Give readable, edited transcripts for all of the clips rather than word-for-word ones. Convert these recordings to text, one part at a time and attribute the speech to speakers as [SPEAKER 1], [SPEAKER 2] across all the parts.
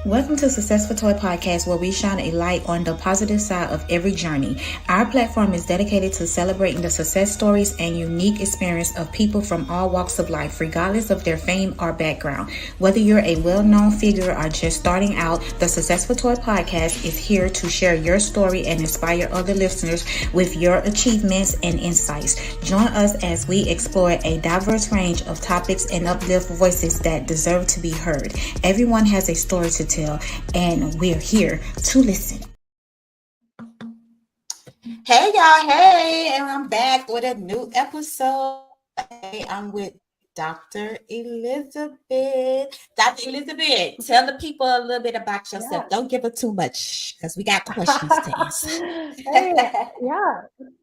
[SPEAKER 1] Welcome to Successful Toy Podcast, where we shine a light on the positive side of every journey. Our platform is dedicated to celebrating the success stories and unique experience of people from all walks of life, regardless of their fame or background. Whether you're a well-known figure or just starting out, the Successful Toy Podcast is here to share your story and inspire other listeners with your achievements and insights. Join us as we explore a diverse range of topics and uplift voices that deserve to be heard. Everyone has a story to tell, and we're here to listen. Hey y'all, hey, and I'm back with a new episode. Hey, I'm with Dr. Elizabeth. Dr. Elizabeth, tell the people a little bit about yourself. Don't give it too much because we got questions to answer.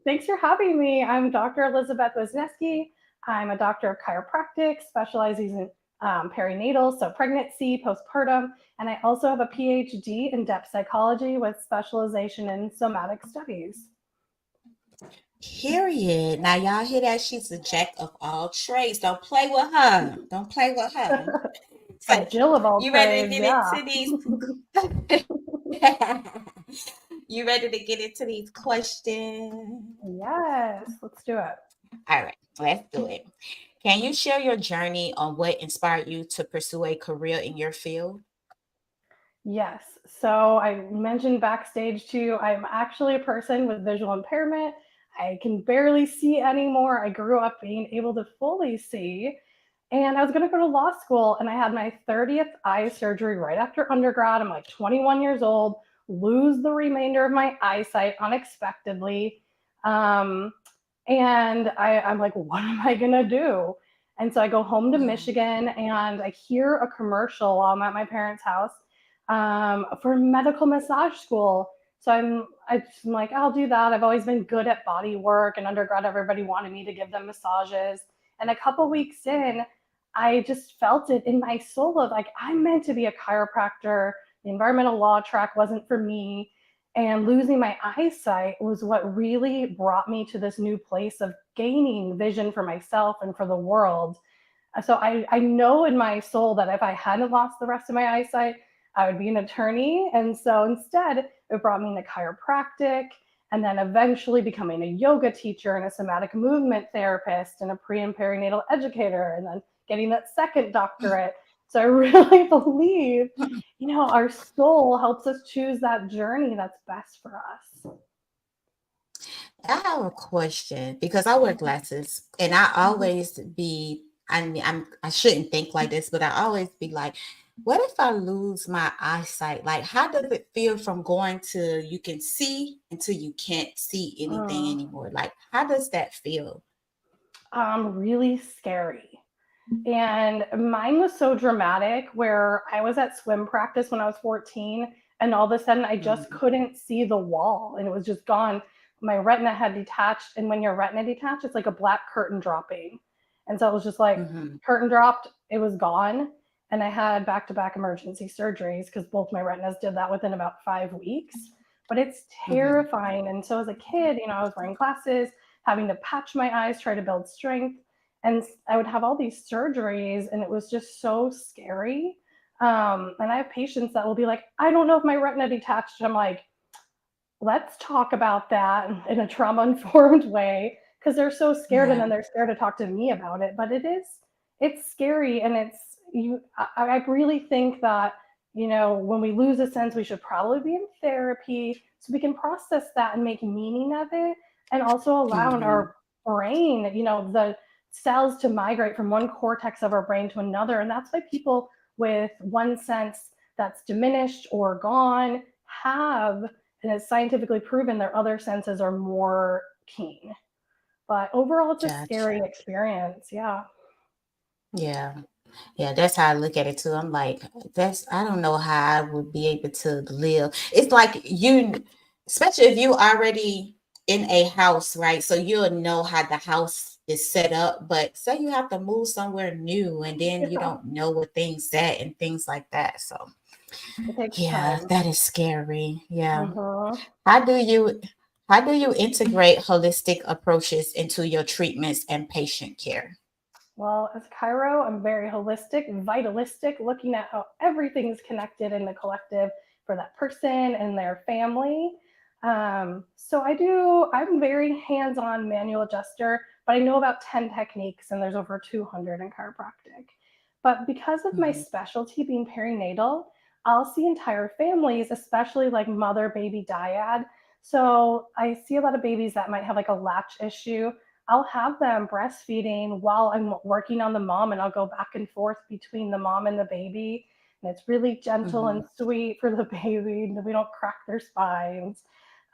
[SPEAKER 2] Thanks for having me. I'm Dr. Elizabeth Wisniewski. I'm a doctor of chiropractic, specializing in perinatal, so pregnancy, postpartum, and I also have a PhD in depth psychology with specialization in somatic studies.
[SPEAKER 1] Period. Now y'all hear that? She's a jack of all trades. Don't play with her. Don't play with her.
[SPEAKER 2] So, Jill of all
[SPEAKER 1] you
[SPEAKER 2] trades,
[SPEAKER 1] ready to get into these? You ready to get into these questions?
[SPEAKER 2] Yes, let's do it.
[SPEAKER 1] All right, let's do it. Can you share your journey on what inspired you to pursue a career in your field?
[SPEAKER 2] Yes. So I mentioned backstage too, I'm actually a person with visual impairment. I can barely see anymore. I grew up being able to fully see. And I was going to go to law school, and I had my 30th eye surgery right after undergrad. I'm like 21 years old, lose the remainder of my eyesight unexpectedly. And I'm like, what am I going to do? And so I go home to Michigan, and I hear a commercial while I'm at my parents' house for medical massage school. So I'm like, I'll do that. I've always been good at body work, and undergrad, everybody wanted me to give them massages. And a couple weeks in, I just felt it in my soul of like, I'm meant to be a chiropractor. The environmental law track wasn't for me. And losing my eyesight was what really brought me to this new place of gaining vision for myself and for the world. So I know in my soul that if I hadn't lost the rest of my eyesight, I would be an attorney. And so instead, it brought me into chiropractic, and then eventually becoming a yoga teacher and a somatic movement therapist and a pre and perinatal educator, and then getting that second doctorate. So I really believe, our soul helps us choose that journey that's best for us.
[SPEAKER 1] I have a question because I wear glasses, and I always be, I shouldn't think like this, but I always be like, what if I lose my eyesight? Like, how does it feel from going to you can see until you can't see anything anymore? Like, how does that feel?
[SPEAKER 2] Really scary. And mine was so dramatic where I was at swim practice when I was 14, and all of a sudden I just couldn't see the wall, and it was just gone. My retina had detached, and when your retina detached, it's like a black curtain dropping. And so it was just like curtain dropped, it was gone. And I had back-to-back emergency surgeries because both my retinas did that within about 5 weeks. But it's terrifying. And so as a kid, I was wearing glasses, having to patch my eyes, try to build strength. And I would have all these surgeries, and it was just so scary. And I have patients that will be like, I don't know if my retina detached. I'm like, let's talk about that in a trauma-informed way, because they're so scared, and then they're scared to talk to me about it. But it's scary, and I really think that, when we lose a sense, we should probably be in therapy so we can process that and make meaning of it, and also allow our brain, the cells to migrate from one cortex of our brain to another. And that's why people with one sense that's diminished or gone have, and it's scientifically proven, their other senses are more keen. But overall, it's a scary experience. Yeah.
[SPEAKER 1] Yeah, that's how I look at it too. I'm like, I don't know how I would be able to live. It's like especially if you already in a house, right? So you'll know how the house is set up, but say you have to move somewhere new, and then you don't know what things at and things like that. So yeah, that is scary. Yeah. How do you integrate holistic approaches into your treatments and patient care?
[SPEAKER 2] Well, as chiro, I'm very holistic, vitalistic, looking at how everything is connected in the collective for that person and their family. I'm very hands-on manual adjuster, but I know about 10 techniques and there's over 200 in chiropractic. But because of my specialty being perinatal, I'll see entire families, especially like mother baby dyad. So I see a lot of babies that might have like a latch issue. I'll have them breastfeeding while I'm working on the mom, and I'll go back and forth between the mom and the baby. And it's really gentle and sweet for the baby. We don't crack their spines.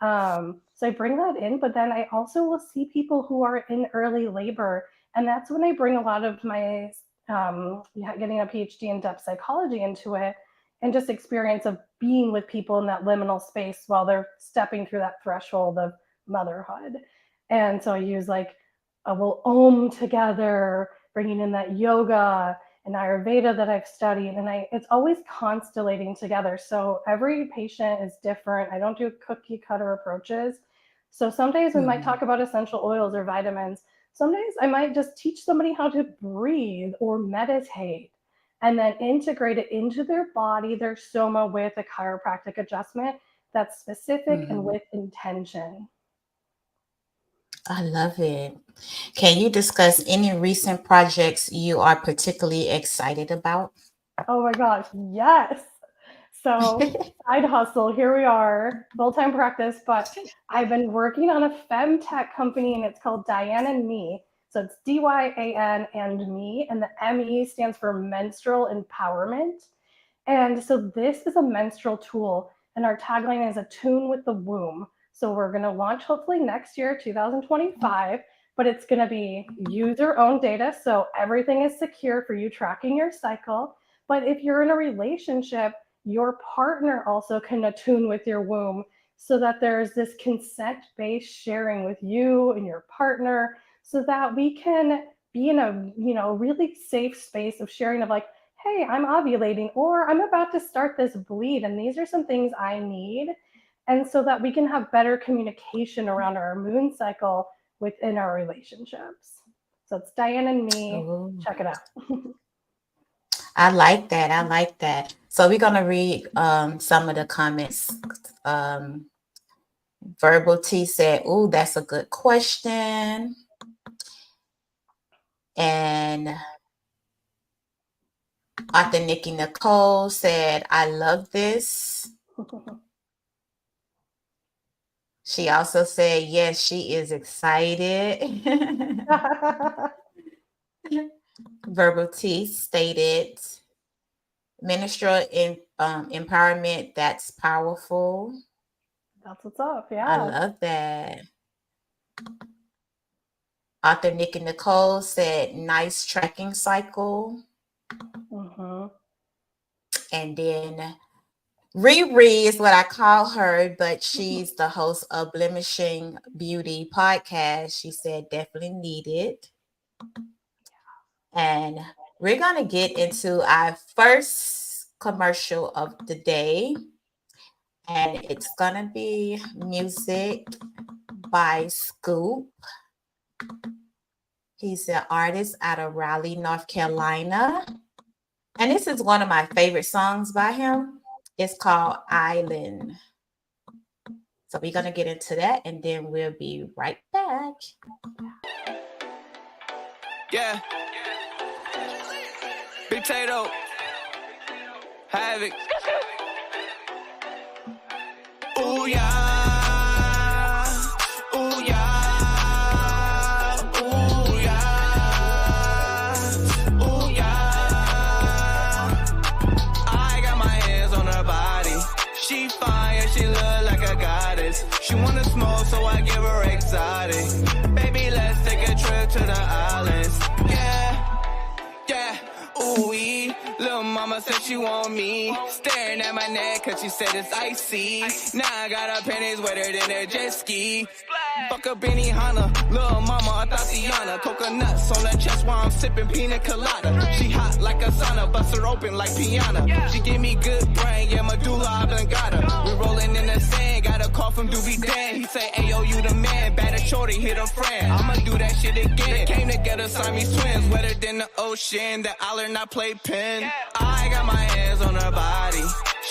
[SPEAKER 2] So I bring that in, but then I also will see people who are in early labor. And that's when I bring a lot of my getting a PhD in depth psychology into it, and just experience of being with people in that liminal space while they're stepping through that threshold of motherhood. And so I use we'll om together, bringing in that yoga and Ayurveda that I've studied, and it's always constellating together. So every patient is different. I don't do cookie cutter approaches. So some days we might talk about essential oils or vitamins. Some days I might just teach somebody how to breathe or meditate, and then integrate it into their body, their soma, with a chiropractic adjustment that's specific and with intention.
[SPEAKER 1] I love it. Can you discuss any recent projects you are particularly excited about?
[SPEAKER 2] Oh my gosh, yes. So side hustle, here we are, full-time practice, but I've been working on a femtech company, and it's called Diane and Me. So it's DYAN and Me, and the ME stands for menstrual empowerment. And so this is a menstrual tool, and our tagline is attune with the womb. So we're going to launch hopefully next year, 2025, but it's going to be user-owned data. So everything is secure for you tracking your cycle. But if you're in a relationship, your partner also can attune with your womb, so that there's this consent-based sharing with you and your partner, so that we can be in a really safe space of sharing of like, hey, I'm ovulating, or I'm about to start this bleed, and these are some things I need. And so that we can have better communication around our moon cycle within our relationships. So it's Diane and Me. Ooh. Check it out.
[SPEAKER 1] I like that. So we're going to read some of the comments. Verbal T said, "Ooh, that's a good question." And author Nikki Nicole said, "I love this." She also said, yes, she is excited. Verbal T stated, menstrual empowerment, that's powerful.
[SPEAKER 2] That's what's up, yeah.
[SPEAKER 1] I love that. Author Nikki Nicole said, nice tracking cycle. And then Riri is what I call her, but she's the host of Blemishing Beauty podcast. She said definitely needed. And we're going to get into our first commercial of the day. And it's going to be music by Scoop. He's an artist out of Raleigh, North Carolina. And this is one of my favorite songs by him. It's called Island. So we're going to get into that, and then we'll be right back.
[SPEAKER 3] Yeah. Big Tato. Havoc. Ooh, yeah. She wanna smoke, so I give her exotic. Baby, let's take a trip to the islands. Yeah, ooh-wee. Lil' mama said she want me. Staring at my neck, cause she said it's icy. Now I got her panties wetter than a jet ski. Fuck a Benihana, lil' mama a Tatiana. Coconuts on her chest while I'm sipping pina colada. She hot like a sauna, bust her open like piano. She give me good brain, yeah, medulla oblongata. We rolling in the sand, got a call from Doobie Dan. He say, ayo, you the man, better shorty hit a friend. I'ma do that shit again. Came together, Siamese twins, wetter than the ocean. The island I play pen. I got my hands on her body.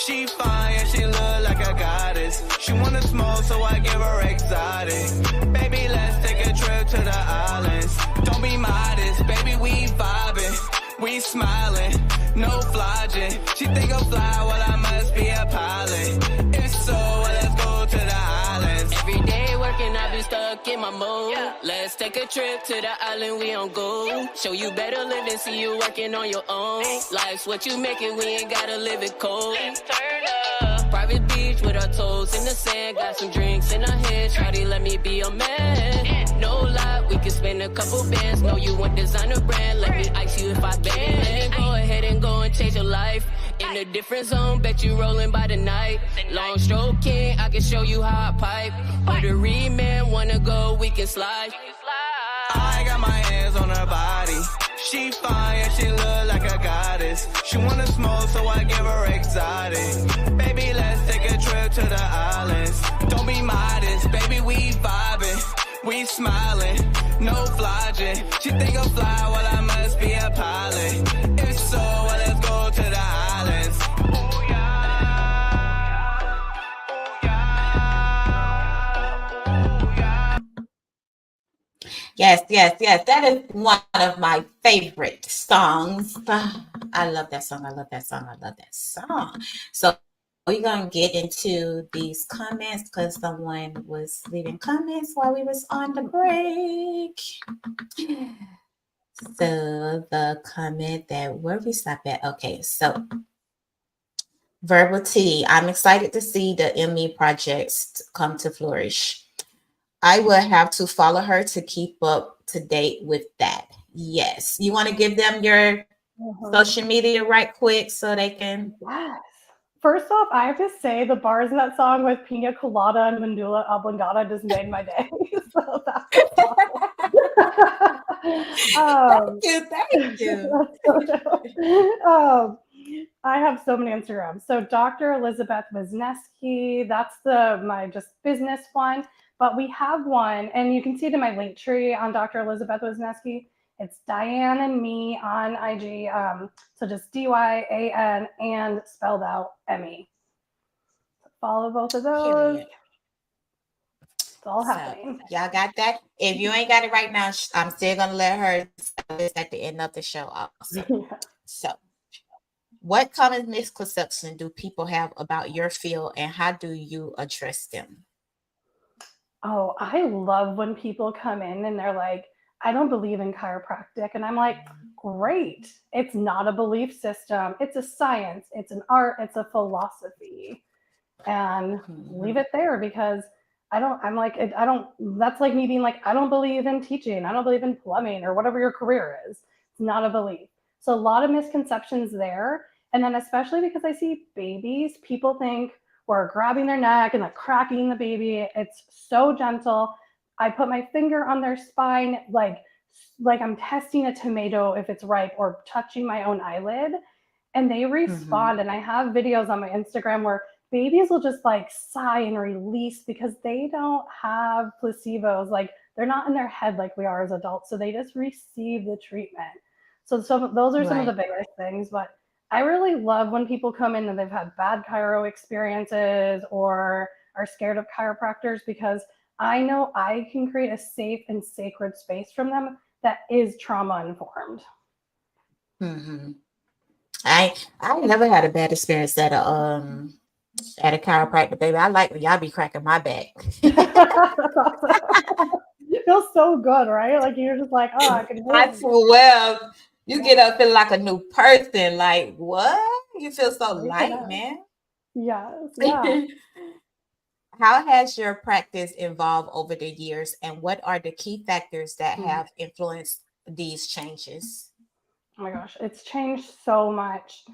[SPEAKER 3] She fine and she look like a goddess. She wanna smoke, so I give her exotic. Baby, let's take a trip to the islands. Don't be modest, baby, we vibing. We smiling, no flogging. She think I'm fly, well I must be a pilot. If so, well, let's go to the islands.
[SPEAKER 4] Every day working, I be stuck in my mode. Let's take a trip to the island, we on go. Show you better living, see you working on your own. Life's what you make it, we ain't gotta live it cold. Let's turn up. Private beach with our toes in the sand. Got some drinks in our hands, shawty let me be your man. No lie, we can spend a couple bands. Know you want designer brand, let me ice you if I ban. Go ahead and go and change your life. In a different zone, bet you rolling by the night. Long stroking, I can show you how I pipe. Puerto Rican man wanna go, we can slide.
[SPEAKER 3] I got my hands on her body. She fine and she look like a goddess. She wanna smoke, so I give her exotic. Baby, let's take a trip to the islands. Don't be modest, baby, we vibing. We smiling, no flogging. She think I'm fly, well I must be a pilot. If so, well let's go to the islands. Oh yeah, oh yeah, oh yeah.
[SPEAKER 1] Yes. That is one of my favorite songs. I love that song. So we're going to get into these comments because someone was leaving comments while we was on the break. So the comment that, where we stop at? Okay, so Verbal T, I'm excited to see the ME projects come to flourish. I will have to follow her to keep up to date with that. Yes. You want to give them your social media right quick so they can?
[SPEAKER 2] Yes. First off, I have to say the bars in that song with Pina Colada and Mandula Oblongata just made my day. So that's awesome.
[SPEAKER 1] Thank you.
[SPEAKER 2] I have so many Instagrams. So Dr. Elizabeth Wisniewski, that's my just business one. But we have one, and you can see it in my link tree on Dr. Elizabeth Wisniewski. It's Diane and me on IG. So just DYAN and spelled out ME. Follow both of those. It's all happening.
[SPEAKER 1] Y'all got that? If you ain't got it right now, I'm still gonna let her say this at the end of the show also.
[SPEAKER 2] Yeah.
[SPEAKER 1] So what common misconceptions do people have about your field and how do you address them?
[SPEAKER 2] Oh, I love when people come in and they're like, I don't believe in chiropractic. And I'm like, great. It's not a belief system. It's a science. It's an art. It's a philosophy. And leave it there because that's like me being like, I don't believe in teaching. I don't believe in plumbing or whatever your career is. It's not a belief. So a lot of misconceptions there. And then especially because I see babies, people think we're grabbing their neck and like cracking the baby. It's so gentle. I put my finger on their spine, like I'm testing a tomato if it's ripe or touching my own eyelid, and they respond. And I have videos on my Instagram where babies will just like sigh and release because they don't have placebos. Like they're not in their head like we are as adults. So they just receive the treatment. So those are some of the biggest things, but I really love when people come in and they've had bad chiro experiences or are scared of chiropractors because I know I can create a safe and sacred space from them that is trauma informed.
[SPEAKER 1] I never had a bad experience at a chiropractor, baby. I like when y'all be cracking my back.
[SPEAKER 2] It feels so good, right? Like you're just like, oh, I can.
[SPEAKER 1] I swear, you get up feeling like a new person. Like what? You feel so light, man.
[SPEAKER 2] Yes. Yeah.
[SPEAKER 1] How has your practice evolved over the years, and what are the key factors that have influenced these changes?
[SPEAKER 2] Oh my gosh, it's changed so much.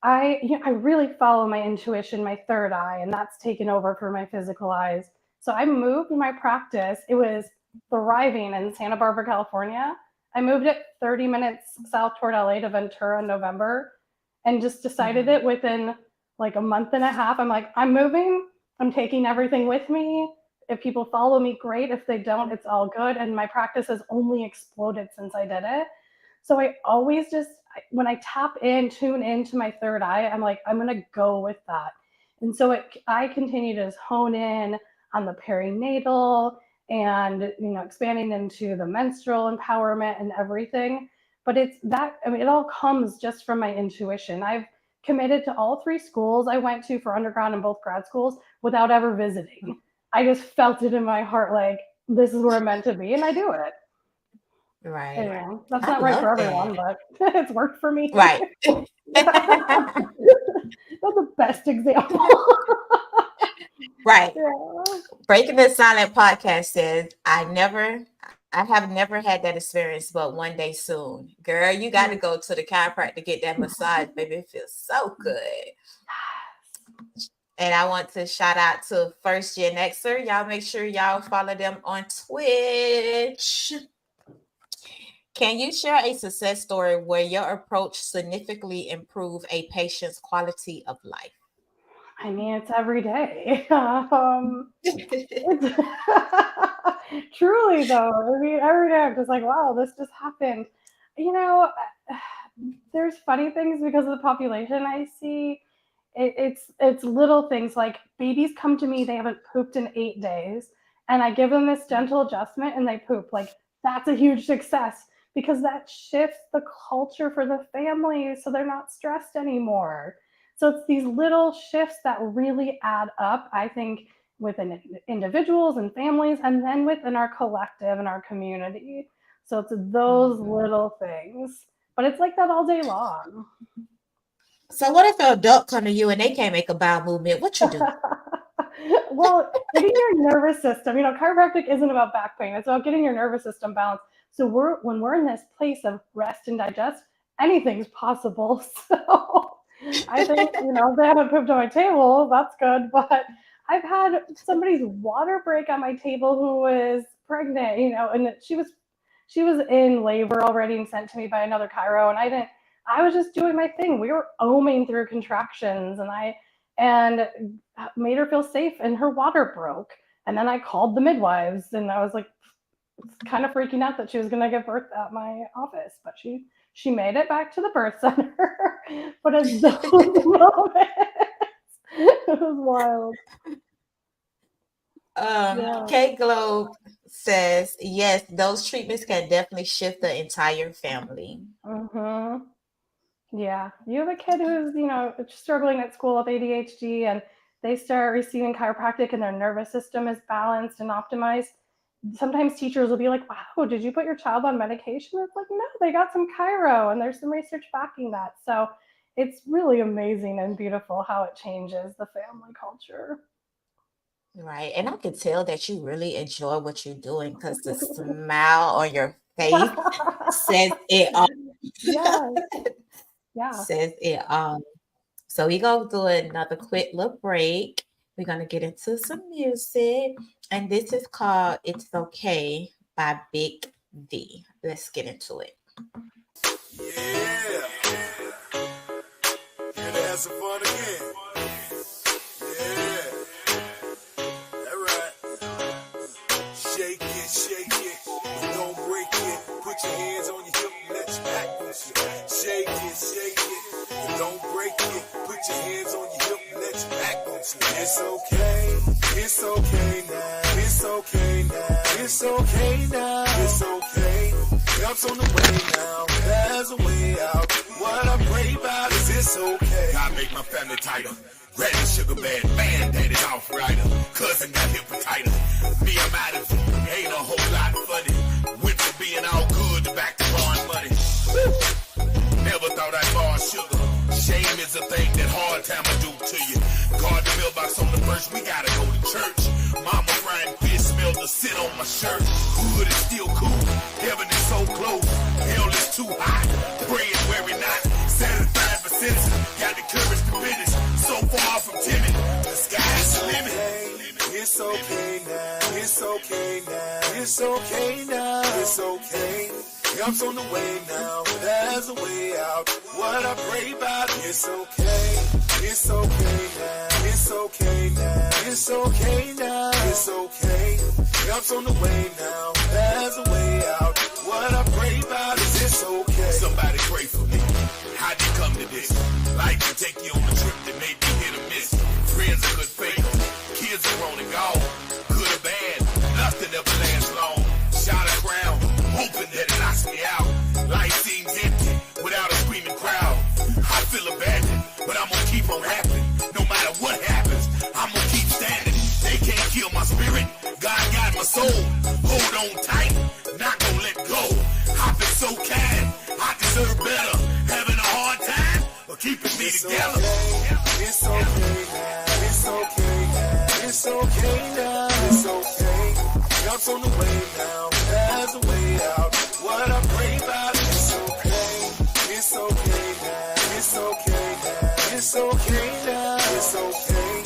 [SPEAKER 2] I really follow my intuition, my third eye, and that's taken over for my physical eyes. So I moved my practice. It was thriving in Santa Barbara, California. I moved it 30 minutes south toward LA to Ventura in November and just decided it within like a month and a half. I'm like, I'm moving. I'm taking everything with me. If people follow me, great. If they don't, it's all good. And my practice has only exploded since I did it. So I always when I tune into my third eye, I'm like, I'm going to go with that. And so I continue to hone in on the perinatal and, expanding into the menstrual empowerment and everything. But it all comes just from my intuition. I've committed to all 3 schools I went to for undergrad and both grad schools without ever visiting. I just felt it in my heart, like, this is where I'm meant to be, and I do it.
[SPEAKER 1] Right.
[SPEAKER 2] Yeah, that's not right for everyone, but it's worked for me.
[SPEAKER 1] Right.
[SPEAKER 2] That's the best example.
[SPEAKER 1] Right.
[SPEAKER 2] Yeah.
[SPEAKER 1] Breaking the Silent podcast says, I have never had that experience, but one day soon. Girl, you got to go to the chiropractor to get that massage, baby. It feels so good. And I want to shout out to First Gen Xer. Y'all make sure y'all follow them on Twitch. Can you share a success story where your approach significantly improved a patient's quality of life?
[SPEAKER 2] I mean, it's every day. Truly, though. I mean, every day I'm just like, wow, this just happened. There's funny things because of the population I see. It's little things like babies come to me, they haven't pooped in 8 days, and I give them this gentle adjustment and they poop. Like, that's a huge success because that shifts the culture for the family so they're not stressed anymore. So it's these little shifts that really add up, I think, within individuals and families, and then within our collective and our community. So it's those little things, but it's like that all day long.
[SPEAKER 1] So what if an adult come to you and they can't make a bowel movement? What you do?
[SPEAKER 2] Well, getting your nervous system, chiropractic isn't about back pain. It's about getting your nervous system balanced. So when we're in this place of rest and digest, anything's possible. So I think, they haven't pooped on my table. That's good. But I've had somebody's water break on my table who was pregnant, and she was in labor already and sent to me by another chiro. And I was just doing my thing. We were oming through contractions and made her feel safe, and her water broke. And then I called the midwives and I was like kind of freaking out that she was going to give birth at my office, but she made it back to the birth center. But it's those moments. It was wild.
[SPEAKER 1] Kate Globe says, yes, those treatments can definitely shift the entire family.
[SPEAKER 2] Mm-hmm. Yeah. You have a kid who's, struggling at school with ADHD, and they start receiving chiropractic and their nervous system is balanced and optimized. Sometimes teachers will be like, wow, did you put your child on medication? It's like, no, they got some chiro and there's some research backing that. So it's really amazing and beautiful how it changes the family culture.
[SPEAKER 1] Right. And I can tell that you really enjoy what you're doing because the smile on your face says it all.
[SPEAKER 2] Yeah.
[SPEAKER 1] Says it all. So we're going to do another quick little break. We're going to get into some music. And this is called It's Okay by Big D. Let's get into it.
[SPEAKER 5] Yeah. Here to have some fun again. Yeah. All right. Shake it. Don't break it. Put your hands on your hip and let your back push it. Shake it. Don't break it. Put your hands on your hip and let your back push it. It's okay. It's okay now. It's okay now. It's okay now. It's okay. Help's on the way now. There's a way out. What I pray about is it's okay. God make my family tighter. Granny sugar bad man, daddy's off rider. Cousin got hepatitis. Me, I'm out of it. Ain't a whole lot funny. Went from being all good to back to borrowing money. Never thought I'd borrow sugar. Shame is a thing that hard time will do to you. Guard the mailbox on the first, we gotta go to church. Mama frying fish, smell the sit on my shirt. Hood is still cool, heaven is so close. Hell is too hot, praying where we not. Satisfied for citizens, got the courage to finish. So far from timid, the sky's the limit. It's okay now, it's okay now, it's okay now, it's okay. Help's on the way now, there's a way out. What I pray about, it's okay. It's okay now, it's okay now, it's okay now, it's okay. Help's on the way now. There's a way out. What I pray about is it's okay. Somebody pray for me. How'd you come to this? Life can take you on a trip that may be hit or miss. Friends are good fake. Kids are grown and gone. Good or bad, nothing ever lasts long. Shot a crown, hoping that it knocks me out. Life seems empty without a screaming crowd. I feel abandoned, but I'm gonna keep on rapping. No matter what happens, I'm gonna keep standing. They can't kill my spirit. God got my soul. Hold on tight, not gonna let go. I've been so kind, I deserve better. Having a hard time, but keeping me together. It's okay now. It's okay now. It's okay now. It's okay. Help's on the way now. There's a way out. What I pray about is okay. It's okay now. It's okay now. It's okay now. It's okay.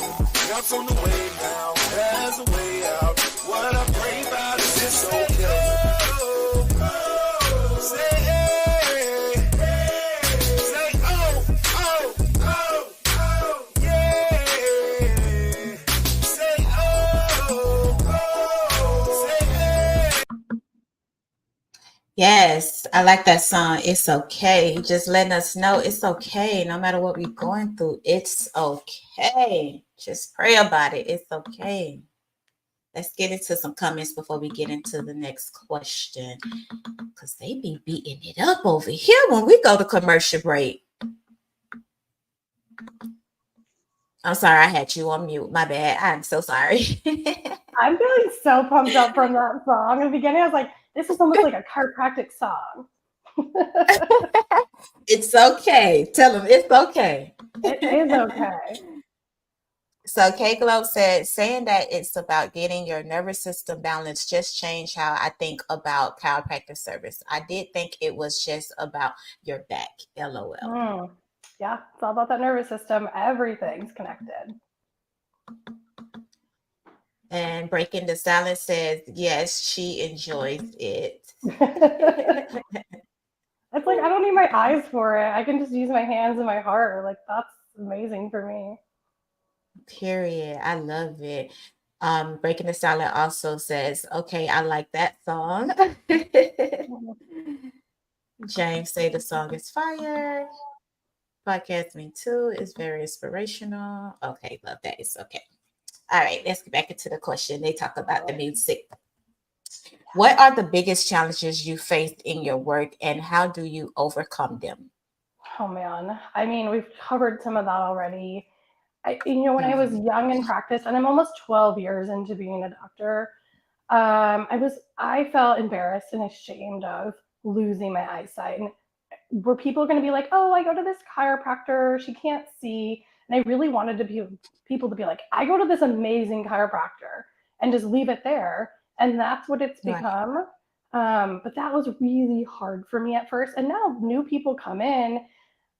[SPEAKER 5] Help's on the way now. There's a way out. What I pray about is it's okay. Say hey, say oh, oh, oh, oh, yeah. Say oh, oh, say hey.
[SPEAKER 1] Yes, I like that song. It's okay. Just letting us know it's okay. No matter what we're going through, it's okay. Just pray about it. It's okay. Let's get into some comments before we get into the next question. Because they be beating it up over here when we go to commercial break. I'm sorry, I had you on mute. My bad. I'm so sorry.
[SPEAKER 2] I'm feeling so pumped up from that song. In the beginning, I was like, this is almost like a chiropractic song.
[SPEAKER 1] It's okay. Tell them it's okay.
[SPEAKER 2] It is okay.
[SPEAKER 1] So K Globe said, saying that it's about getting your nervous system balanced just changed how I think about chiropractic service. I did think it was just about your back. LOL.
[SPEAKER 2] Yeah, it's all about that nervous system. Everything's connected.
[SPEAKER 1] And Breaking the Silence says, yes, she enjoys it.
[SPEAKER 2] It's like, I don't need my eyes for it. I can just use my hands and my heart. Like, that's amazing for me.
[SPEAKER 1] Period. I love it. Breaking the Silence also says, okay, I like that song. James say the song is fire. Podcast Me Too is very inspirational. Okay, love that. It's okay. All right, let's get back into the question. They talk about the music. What are the biggest challenges you faced in your work and how do you overcome them?
[SPEAKER 2] Oh man, I mean, we've covered some of that already. When I was young in practice, and I'm almost 12 years into being a doctor, I felt embarrassed and ashamed of losing my eyesight. And were people going to be like, oh, I go to this chiropractor, she can't see. And I really wanted people to be like, I go to this amazing chiropractor and just leave it there. And that's what it's become. But that was really hard for me at first. And now new people come in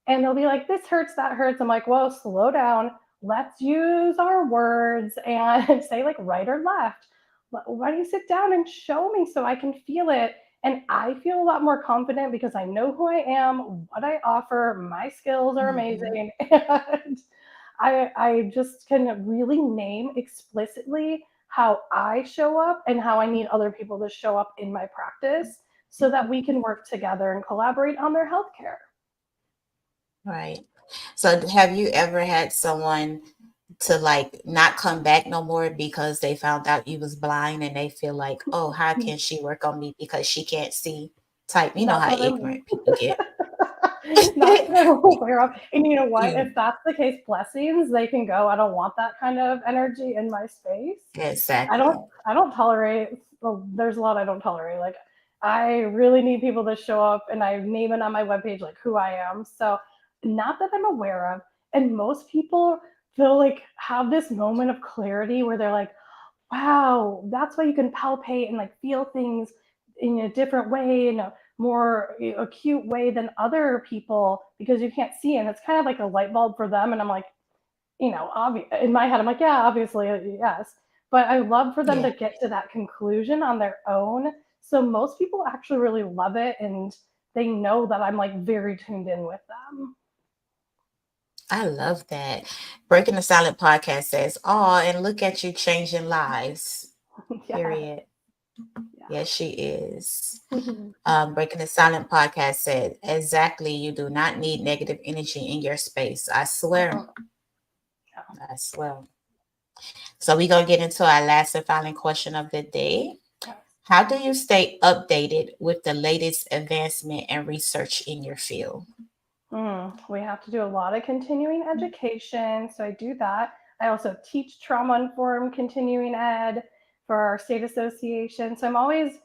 [SPEAKER 2] and they'll be like, this hurts, that hurts. I'm like, whoa, slow down. Let's use our words and say like right or left. Why don't you sit down and show me so I can feel it? And I feel a lot more confident because I know who I am, what I offer, my skills are amazing. And I just can really name explicitly how I show up and how I need other people to show up in my practice so that we can work together and collaborate on their healthcare.
[SPEAKER 1] Right. So have you ever had someone to like not come back no more because they found out you was blind and they feel like, oh, how can she work on me because she can't see type? You know how ignorant people get.
[SPEAKER 2] Not that I'm aware of. And you know what? Yeah. If that's the case, blessings, they can go. I don't want that kind of energy in my space.
[SPEAKER 1] Exactly.
[SPEAKER 2] I don't tolerate, well, there's a lot I don't tolerate. Like I really need people to show up and I name it on my webpage like who I am. So not that I'm aware of. And most people feel like have this moment of clarity where they're like, wow, that's why you can palpate and like feel things in a different way, in a more acute way than other people because you can't see. And it's kind of like a light bulb for them. And I'm like, in my head, I'm like, yeah, obviously, yes. But I love for them to get to that conclusion on their own. So most people actually really love it. And they know that I'm like very tuned in with them.
[SPEAKER 1] I love that. Breaking the Silent podcast says, oh, and look at you changing lives. Period. Yes, she is.
[SPEAKER 2] Yeah.
[SPEAKER 1] Breaking the Silent podcast said, exactly, you do not need negative energy in your space. I swear. I swear. So we're going to get into our last and final question of the day.
[SPEAKER 2] Yes.
[SPEAKER 1] How do you stay updated with the latest advancement and research in your field?
[SPEAKER 2] We have to do a lot of continuing education. So I do that. I also teach trauma informed continuing ed for our state association. So I'm always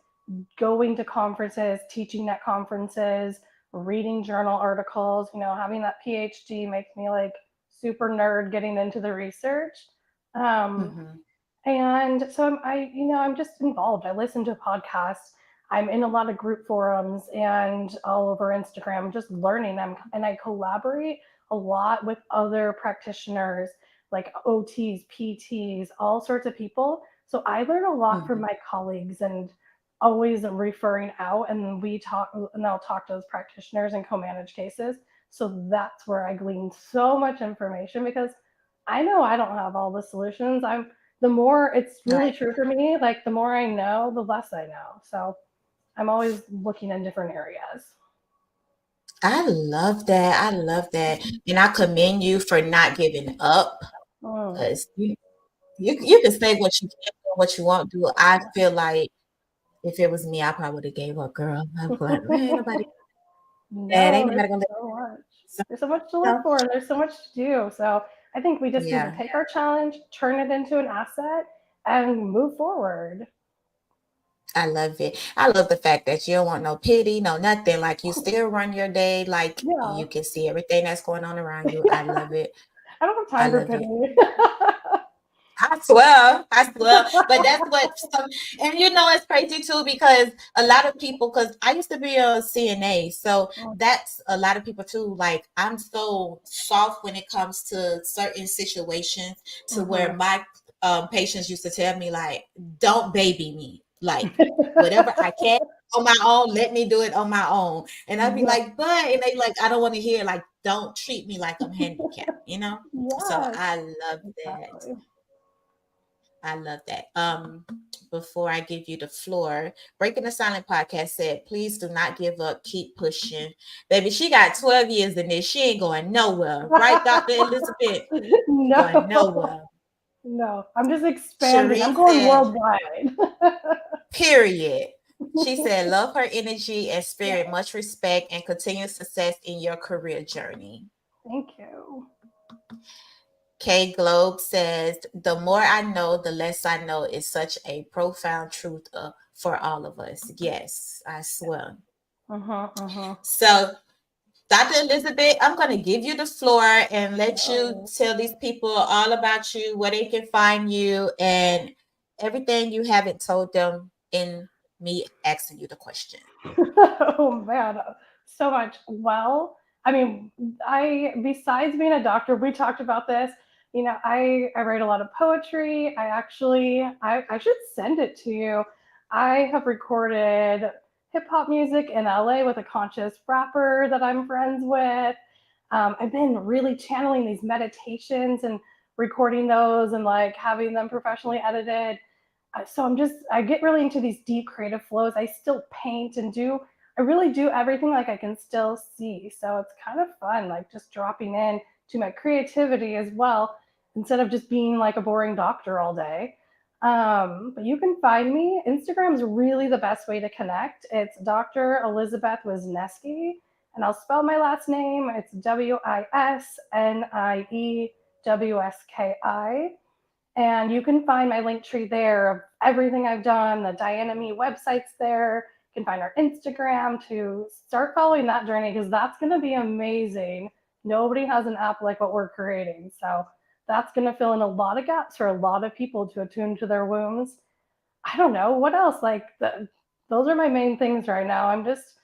[SPEAKER 2] going to conferences, teaching at conferences, reading journal articles. Having that PhD makes me like super nerd getting into the research. Um,
[SPEAKER 1] Mm-hmm.
[SPEAKER 2] and so I'm just involved. I listen to podcasts. I'm in a lot of group forums and all over Instagram, just learning them. And I collaborate a lot with other practitioners like OTs, PTs, all sorts of people. So I learn a lot from
[SPEAKER 1] Mm-hmm.
[SPEAKER 2] my colleagues and always am referring out. And we talk, and I'll talk to those practitioners and co-manage cases. So that's where I glean so much information because I know I don't have all the solutions. The more it's really
[SPEAKER 1] Right.
[SPEAKER 2] true for me, like the more I know, the less I know. So I'm always looking in different areas.
[SPEAKER 1] I love that. I love that. And I commend you for not giving up
[SPEAKER 2] Mm.
[SPEAKER 1] because you can say what you can, what you won't do. I feel like if it was me, I probably would have gave up, girl. I'm like, man, nobody, that
[SPEAKER 2] No,
[SPEAKER 1] ain't
[SPEAKER 2] there's
[SPEAKER 1] nobody gonna
[SPEAKER 2] so much.
[SPEAKER 1] let
[SPEAKER 2] There's so much to
[SPEAKER 1] me
[SPEAKER 2] live
[SPEAKER 1] know.
[SPEAKER 2] for, and there's so much to do. So I think we just need to
[SPEAKER 1] Yeah,
[SPEAKER 2] take our challenge, turn it into an asset, and move forward.
[SPEAKER 1] I love it. I love the fact that you don't want no pity, no nothing. Like you still run your day, like
[SPEAKER 2] Yeah.
[SPEAKER 1] you can see everything that's going on around you. I love it.
[SPEAKER 2] I don't have
[SPEAKER 1] I
[SPEAKER 2] time for
[SPEAKER 1] love it.
[SPEAKER 2] pity.
[SPEAKER 1] I swear. But that's what some, and it's crazy too because a lot of people, because I used to be a CNA, so that's a lot of people too. Like I'm so soft when it comes to certain situations, to where
[SPEAKER 2] Mhm.
[SPEAKER 1] my patients used to tell me like, "Don't baby me, like whatever I can on my own, let me do it on my own." And I'd be
[SPEAKER 2] Yeah.
[SPEAKER 1] like, "But," and they like, "I don't want to hear like, don't treat me like I'm handicapped." So
[SPEAKER 2] Yes.
[SPEAKER 1] I love that.
[SPEAKER 2] Exactly.
[SPEAKER 1] I love that. Before I give you the floor, Breaking the Silent podcast said, please do not give up, keep pushing. Baby, she got 12 years in this. She ain't going nowhere. Right, Dr. Elizabeth? She going
[SPEAKER 2] No.
[SPEAKER 1] nowhere.
[SPEAKER 2] No, I'm just expanding. I'm
[SPEAKER 1] Cherie
[SPEAKER 2] going
[SPEAKER 1] said,
[SPEAKER 2] worldwide.
[SPEAKER 1] period. She said, love her energy and
[SPEAKER 2] Yeah,
[SPEAKER 1] spirit, much respect, and continued success in your career journey.
[SPEAKER 2] thank you.
[SPEAKER 1] K Globe says, the more I know, the less I know is such a profound truth for all of us. Yes, I swear.
[SPEAKER 2] Uh-huh.
[SPEAKER 1] So, Dr. Elizabeth, I'm going to give you the floor and let you
[SPEAKER 2] Oh.
[SPEAKER 1] tell these people all about you, where they can find you, and everything you haven't told them in me asking you the question.
[SPEAKER 2] Oh man, so much. Well, I mean, I besides being a doctor, we talked about this. I write a lot of poetry. I should send it to you. I have recorded hip hop music in LA with a conscious rapper that I'm friends with. I've been really channeling these meditations and recording those and like having them professionally edited. So I get really into these deep creative flows. I still paint and I really do everything like I can still see. So it's kind of fun, like just dropping in to my creativity as well, instead of just being like a boring doctor all day. But you can find me. Instagram is really the best way to connect. It's Dr. Elizabeth Wisniewski, and I'll spell my last name. It's Wisniewski. And you can find my link tree there of everything I've done. The Diana Me website's there. You can find our Instagram to start following that journey because that's going to be amazing. Nobody has an app like what we're creating. So that's going to fill in a lot of gaps for a lot of people to attune to their wombs. I don't know what else. Those are my main things right now. I'm just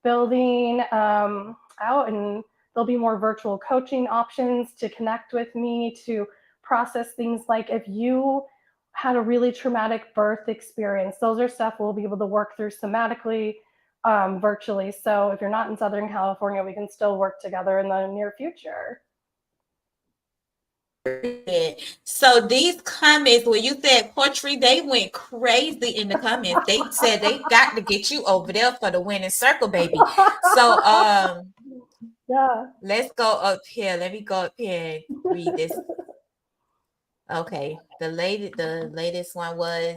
[SPEAKER 2] building out, and there'll be more virtual coaching options to connect with me to process things like if you had a really traumatic birth experience. Those are stuff we'll be able to work through somatically, virtually. So if you're not in Southern California, we can still work together in the near future.
[SPEAKER 1] So these comments, when you said poetry, they went crazy in the comments. They said they got to get you over there for the winning circle, baby. So
[SPEAKER 2] Yeah.
[SPEAKER 1] let's go up here. Let me go up here and read this. Okay, the latest one was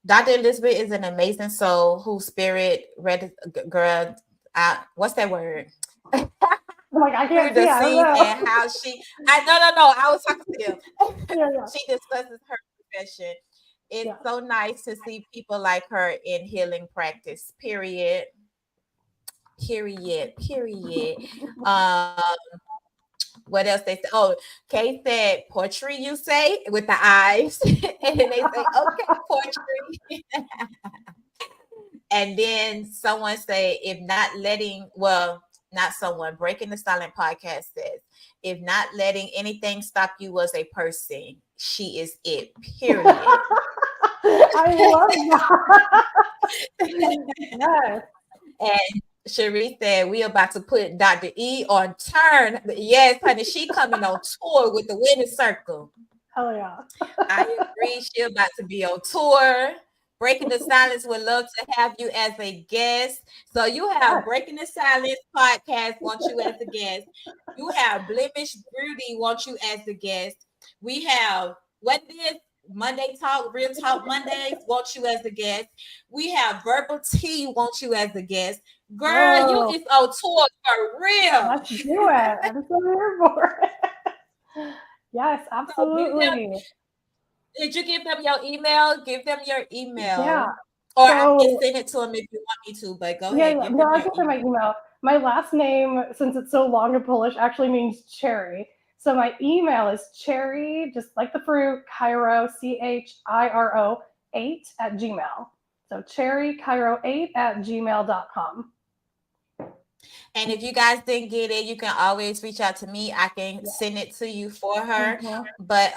[SPEAKER 1] Dr. Elizabeth is an amazing soul whose spirit read girl out. What's that word?
[SPEAKER 2] Like I can't
[SPEAKER 1] Through
[SPEAKER 2] see.
[SPEAKER 1] the
[SPEAKER 2] I don't
[SPEAKER 1] scenes
[SPEAKER 2] know.
[SPEAKER 1] and how she. No. I was talking to them.
[SPEAKER 2] Yeah.
[SPEAKER 1] She discusses her profession. It's
[SPEAKER 2] Yeah.
[SPEAKER 1] so nice to see people like her in healing practice. Period. What else they say? Oh, Kay said poetry, you say, with the eyes. And then they say, okay, poetry. And then someone say, if not letting, not someone, Breaking the Silent podcast says, if not letting anything stop you as a person, she is it, period.
[SPEAKER 2] I love that. Yes.
[SPEAKER 1] And Cherie said, we about to put Dr. E on turn. Yes, honey, she coming on tour with the winning circle.
[SPEAKER 2] Hell yeah.
[SPEAKER 1] I agree. She about to be on tour. Breaking the Silence would love to have you as a guest. So you have Breaking the Silence podcast want you as a guest. You have Blemish Beauty want you as a guest. We have Monday Talk, Real Talk Mondays want you as a guest. We have Verbal Tea want you as a guest. Girl, you is on tour for real.
[SPEAKER 2] Let's do it. I'm so here for it. Yes, absolutely.
[SPEAKER 1] Did you give them your email? Give them your email.
[SPEAKER 2] Yeah.
[SPEAKER 1] Or I can send it to them if you want me to, but go ahead.
[SPEAKER 2] Yeah. No, I'll give them my email. My last name, since it's so long in Polish, actually means cherry. So my email is cherry, just like the fruit, Chiro, CHIRO 8 at Gmail. So cherrychiro8 at gmail.com.
[SPEAKER 1] And if you guys didn't get it, you can always reach out to me. I can send it to you for her. But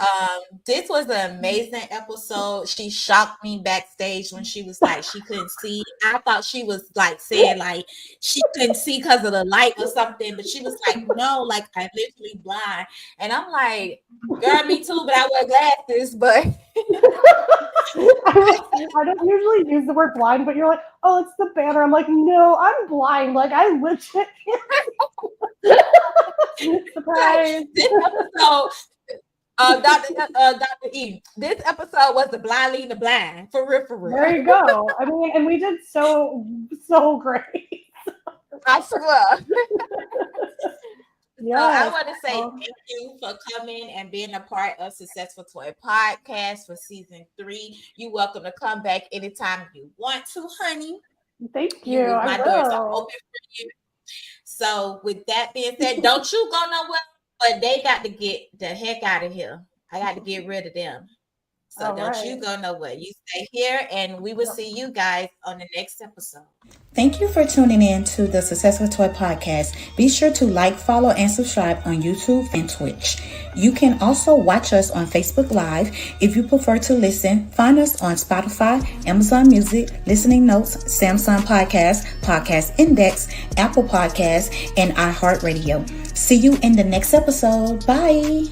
[SPEAKER 1] this was an amazing episode. She shocked me backstage when she was like, she couldn't see. I thought she was like saying like she couldn't see because of the light or something. But she was like, no, like I'm literally blind. And I'm like, girl, me too, but I wear glasses. But
[SPEAKER 2] I don't usually use the word blind, but you're like, oh, it's the banner. I'm like, no, I'm blind. Like I legit surprise.
[SPEAKER 1] This episode, Dr. E, this episode was the blind leading the blind. For real.
[SPEAKER 2] There you go. I mean, and we did so great.
[SPEAKER 1] I swear.
[SPEAKER 2] Yeah.
[SPEAKER 1] I want to say thank you for coming and being a part of Successful Toy Podcast for season 3. You're welcome to come back anytime you want to, honey.
[SPEAKER 2] Thank you.
[SPEAKER 1] My doors are open for you. So with that being said, don't you go nowhere, but they got to get the heck out of here. I got to get rid of them. So don't you go nowhere. You stay here, and we will see you guys on the next episode.
[SPEAKER 6] Thank you for tuning in to the Successful Toy Podcast. Be sure to like, follow, and subscribe on YouTube and Twitch. You can also watch us on Facebook Live. If you prefer to listen, find us on Spotify, Amazon Music, Listening Notes, Samsung Podcast, Podcast Index, Apple Podcasts, and iHeartRadio. See you in the next episode. Bye.